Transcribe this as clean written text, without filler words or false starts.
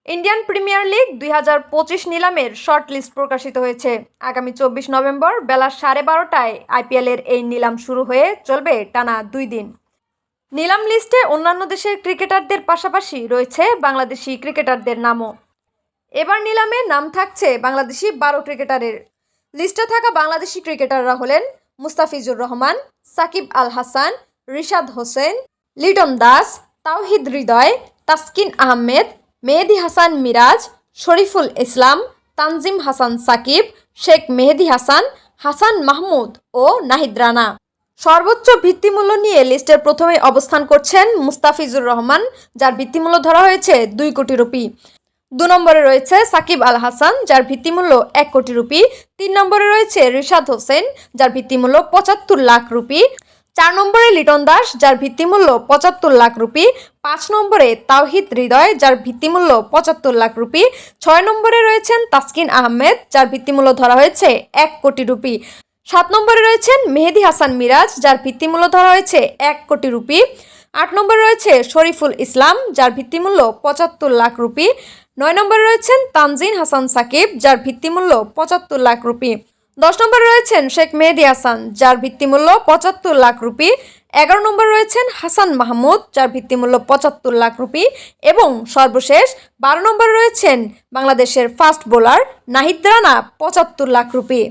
Indian premier league 2025 নিলামের short list প্রকাশিত হয়েছে। আগামী 24 নভেম্বর বেলা 12:30টায় আইপিএলের এই নিলাম শুরু হয়ে চলবে টানা 2 দিন। নিলাম লিস্টে অন্যান্য দেশের ক্রিকেটারদের পাশাপাশি রয়েছে বাংলাদেশি ক্রিকেটারদের নামও। এবার নিলামে নাম থাকছে বাংলাদেশি 12 ক্রিকেটারের। লিস্টে থাকা বাংলাদেশি ক্রিকেটাররা হলেন মুস্তাফিজুর রহমান, সাকিব আল হাসান, রিশাদ হোসেন, লিটন দাস, তাওহিদ হৃদয়, তাসকিন আহমেদ, মেহেদী হাসান মিরাজ, শরীফুল ইসলাম, তানজিম হাসান সাকিব, শেখ মেহেদী হাসান, হাসান মাহমুদ ও নাহিদ রানা। সর্বোচ্চ ভিত্তিমূল্য নিয়ে লিস্টের প্রথমে অবস্থান করছেন মুস্তাফিজুর রহমান, যার ভিত্তিমূল্য ধরা হয়েছে 2 কোটি রুপি। 2 নম্বরে রয়েছে সাকিব আল হাসান, যার ভিত্তিমূল্য 1 কোটি রুপি। 3 নম্বরে রয়েছে রিশাদ হোসেন, যার ভিত্তিমূল্য 75 লাখ রুপি। 4 নম্বরে লিটন দাস, যার ভিত্তিমূল্য 75 লাখ রুপি। 5 নম্বরে তাওহিদ হৃদয়, যার ভিত্তিমূল্য 75 লাখ রুপি। 6 নম্বরে রয়েছেন তাসকিন আহমেদ, যার ভিত্তিমূল্য ধরা হয়েছে 1 কোটি রুপি। 7 নম্বরে রয়েছেন মেহেদী হাসান মিরাজ, যার ভিত্তিমূল্য ধরা হয়েছে 1 কোটি রুপি। 8 নম্বরে রয়েছে শরীফুল ইসলাম, যার ভিত্তিমূল্য 75 লাখ রুপি। 9 নম্বরে রয়েছেন তানজিম হাসান সাকিব, যার ভিত্তিমূল্য 75 লাখ রুপি। 10 নম্বরে রয়েছেন শেখ মেহেদী হাসান, যার ভিত্তিমূল্য 75 লাখ রুপি। 11 নম্বরে রয়েছেন হাসান মাহমুদ, যার ভিত্তিমূল্য 75 লাখ রুপি। এবং সর্বশেষ 12 নম্বরে রয়েছেন বাংলাদেশের fast bowler Nahid Rana, 75 lakh rupee.